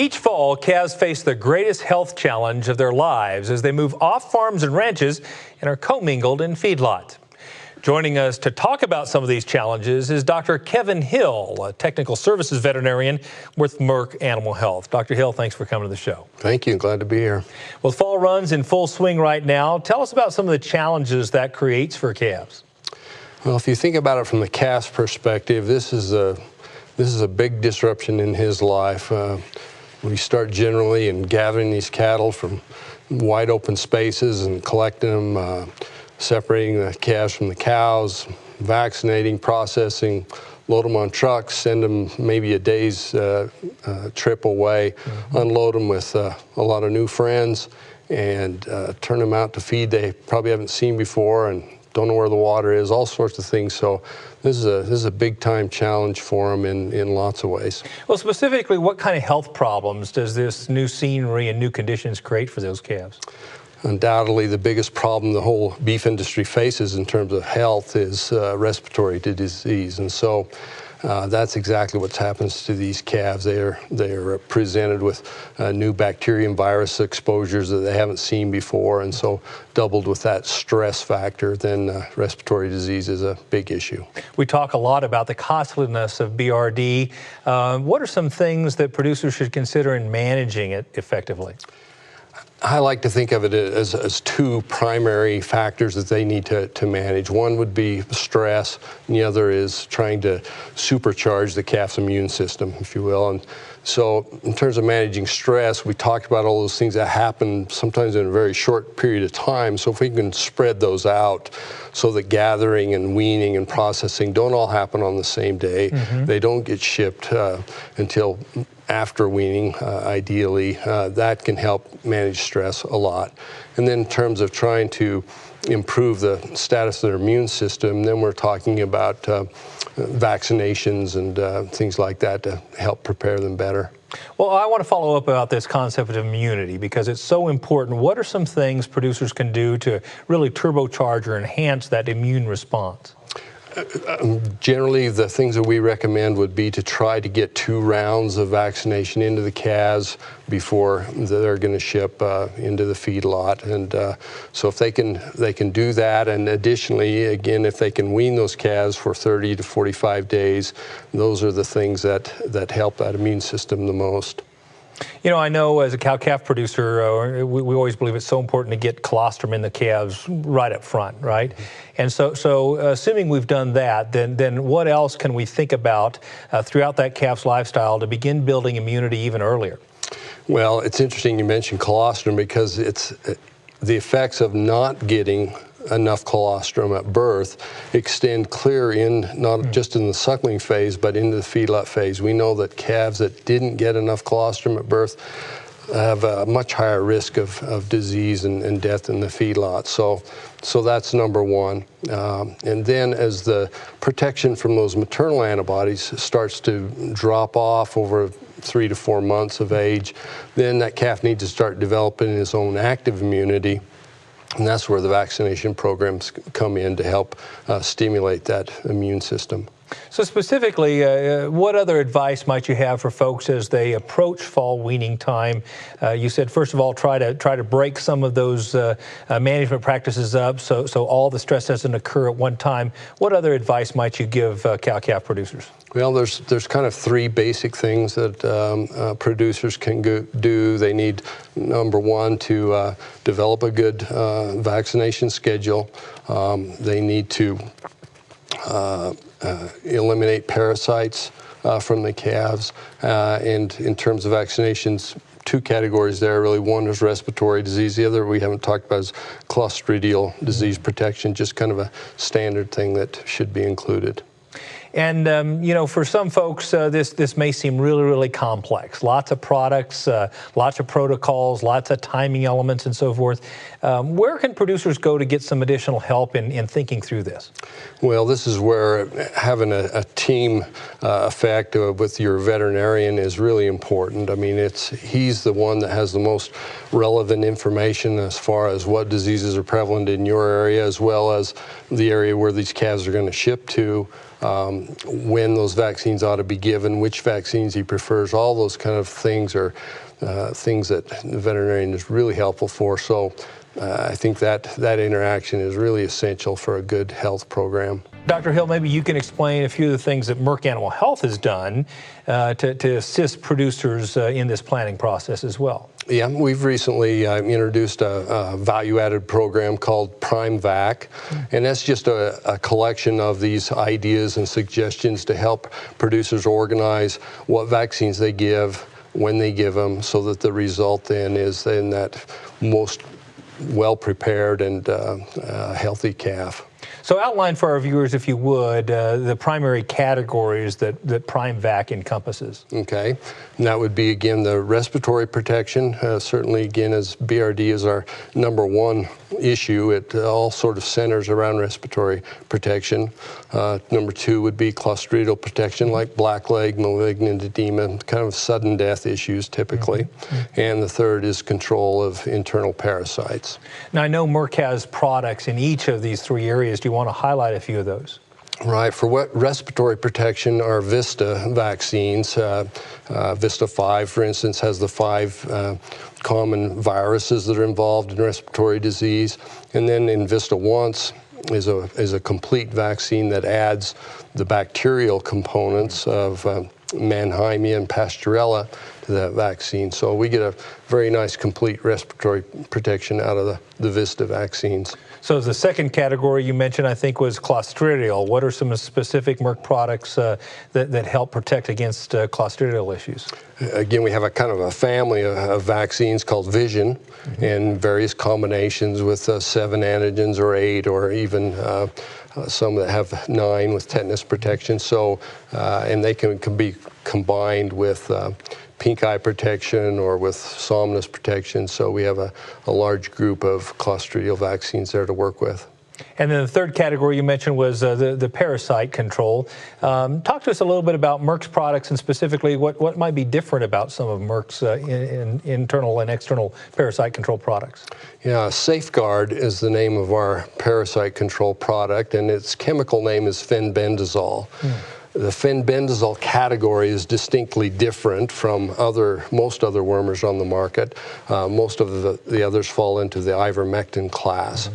Each fall, calves face the greatest health challenge of their lives as they move off farms and ranches and are commingled in feedlots. Joining us to talk about some of these challenges is Dr. Kevin Hill, a technical services veterinarian with Merck Animal Health. Dr. Hill, thanks for coming to the show. Thank you. Glad to be here. Well, fall runs in full swing right now. Tell us about some of the challenges that creates for calves. Well, if you think about it from the calf's perspective, this is a big disruption in his life. We start generally in gathering these cattle from wide open spaces and collecting them, separating the calves from the cows, vaccinating, processing, load them on trucks, send them maybe a day's trip away, unload them with a lot of new friends, and turn them out to feed they probably haven't seen before and don't know where the water is, all sorts of things. So this is a big time challenge for them in lots of ways. Well, specifically, what kind of health problems does this new scenery and new conditions create for those calves? Undoubtedly, the biggest problem the whole beef industry faces in terms of health is respiratory disease. And so that's exactly what happens to these calves. They are presented with new bacteria and virus exposures that they haven't seen before, and so doubled with that stress factor, then respiratory disease is a big issue. We talk a lot about the costliness of BRD. What are some things that producers should consider in managing it effectively? I like to think of it as two primary factors that they need to manage. One would be stress, and the other is trying to supercharge the calf's immune system, if you will. And so in terms of managing stress, we talked about all those things that happen sometimes in a very short period of time. So if we can spread those out so that gathering and weaning and processing don't all happen on the same day, they don't get shipped until after weaning, ideally, that can help manage stress a lot. And then in terms of trying to improve the status of their immune system, then we're talking about vaccinations and things like that to help prepare them better. Well, I want to follow up about this concept of immunity because it's so important. What are some things producers can do to really turbocharge or enhance that immune response? Generally, the things that we recommend would be to try to get 2 rounds of vaccination into the calves before they're going to ship into the feedlot. And so if they can do that, and additionally, again, if they can wean those calves for 30 to 45 days, those are the things that help that immune system the most. You know, I know as a cow-calf producer, we always believe it's so important to get colostrum in the calves right up front, right? And so assuming we've done that, then what else can we think about throughout that calf's lifestyle to begin building immunity even earlier? Well, it's interesting you mentioned colostrum because it's the effects of not getting enough colostrum at birth extend clear in not just in the suckling phase but into the feedlot phase. We know that calves that didn't get enough colostrum at birth have a much higher risk of disease and death in the feedlot. So that's number one. And then as the protection from those maternal antibodies starts to drop off over 3 to 4 months of age, then that calf needs to start developing its own active immunity. And that's where the vaccination programs come in to help stimulate that immune system. So specifically, what other advice might you have for folks as they approach fall weaning time? You said, first of all, try to break some of those management practices up so all the stress doesn't occur at one time. What other advice might you give cow-calf producers? Well, there's kind of 3 basic things that producers can do. They need, number one, to develop a good vaccination schedule. They need to eliminate parasites from the calves. And in terms of vaccinations, 2 categories there really. One is respiratory disease. The other we haven't talked about is clostridial disease protection, just kind of a standard thing that should be included. And, you know, for some folks, this may seem really, really complex. Lots of products, lots of protocols, lots of timing elements and so forth. Where can producers go to get some additional help in thinking through this? Well, this is where having a team effect with your veterinarian is really important. I mean, he's the one that has the most relevant information as far as what diseases are prevalent in your area, as well as the area where these calves are going to ship to. when those vaccines ought to be given, which vaccines he prefers. All those kind of things are things that the veterinarian is really helpful for. So I think that interaction is really essential for a good health program. Dr. Hill, maybe you can explain a few of the things that Merck Animal Health has done to assist producers in this planning process as well. Yeah, we've recently introduced a value-added program called PrimeVac, and that's just a collection of these ideas and suggestions to help producers organize what vaccines they give, when they give them, so that the result then is in that most well-prepared and healthy calf. So outline for our viewers, if you would, the primary categories that PrimeVac encompasses. Okay, and that would be, again, the respiratory protection. Certainly, again, as BRD is our #1 issue, it all sort of centers around respiratory protection. #2 would be clostridial protection, like blackleg, malignant edema, kind of sudden death issues typically. And the third is control of internal parasites. Now, I know Merck has products in each of these three areas. Do you want to highlight a few of those? Right. For respiratory protection, our Vista vaccines, Vista 5, for instance, has the 5 common viruses that are involved in respiratory disease. And then in Vista Once is a complete vaccine that adds the bacterial components of Mannheimia and Pasteurella to that vaccine. So we get a very nice complete respiratory protection out of the Vista vaccines. So the second category you mentioned, I think, was clostridial. What are some specific Merck products that help protect against clostridial issues? Again, we have a kind of a family of vaccines called Vision, and various combinations with 7 antigens or 8, or even some that have 9 with tetanus protection. So, and they can be combined with pink eye protection or with somnus protection. So we have a large group of clostridial vaccines there to work with. And then the third category you mentioned was the parasite control. Talk to us a little bit about Merck's products, and specifically what might be different about some of Merck's internal and external parasite control products. Yeah, Safeguard is the name of our parasite control product, and its chemical name is fenbendazole. The fenbendazole category is distinctly different from most other wormers on the market. Most of the others fall into the ivermectin class.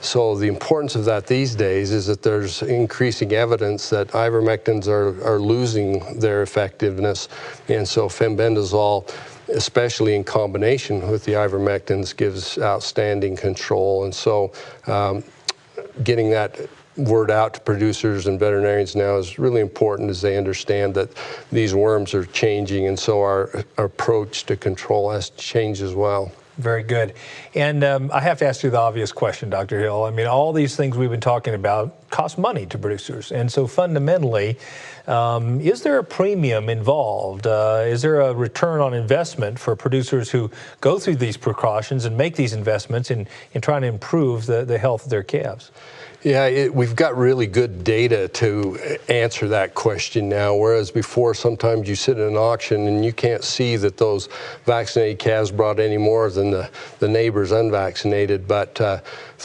So the importance of that these days is that there's increasing evidence that ivermectins are losing their effectiveness, and so fenbendazole, especially in combination with the ivermectins, gives outstanding control. And so getting that word out to producers and veterinarians now is really important, as they understand that these worms are changing, and so our approach to control has to change as well. Very good. And I have to ask you the obvious question, Dr. Hill. I mean, all these things we've been talking about cost money to producers. And so fundamentally, is there a premium involved? Is there a return on investment for producers who go through these precautions and make these investments in trying to improve the health of their calves? Yeah, we've got really good data to answer that question now, whereas before sometimes you sit in an auction and you can't see that those vaccinated calves brought any more than the neighbors unvaccinated, but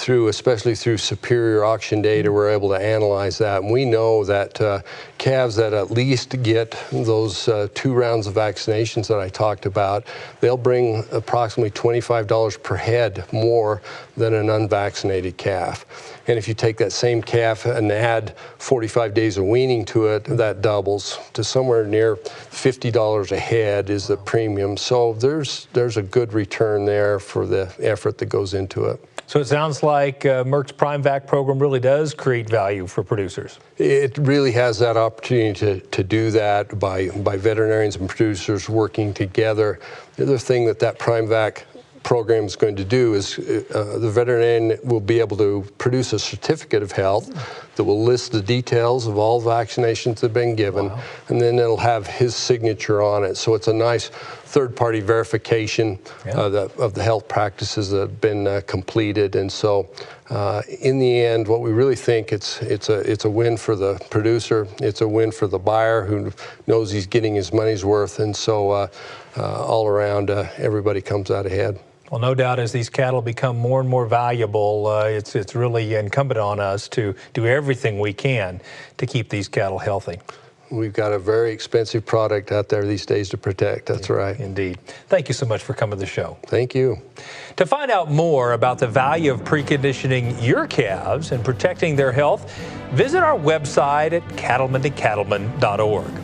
especially through superior auction data, we're able to analyze that. And we know that calves that at least get those 2 rounds of vaccinations that I talked about, they'll bring approximately $25 per head more than an unvaccinated calf. And if you take that same calf and add 45 days of weaning to it, that doubles to somewhere near $50 a head is the premium. So there's a good return there for the effort that goes into it. So it sounds like Merck's PrimeVac program really does create value for producers. It really has that opportunity to do that by veterinarians and producers working together. The other thing that PrimeVac program is going to do is the veterinarian will be able to produce a certificate of health that will list the details of all vaccinations that have been given, and then it'll have his signature on it. So it's a nice third-party verification of the health practices that have been completed. And so in the end, what we really think it's a win for the producer, it's a win for the buyer who knows he's getting his money's worth, and so all around everybody comes out ahead. Well, no doubt as these cattle become more and more valuable, it's really incumbent on us to do everything we can to keep these cattle healthy. We've got a very expensive product out there these days to protect. That's right. Indeed. Thank you so much for coming to the show. Thank you. To find out more about the value of preconditioning your calves and protecting their health, visit our website at cattlemantocattleman.org.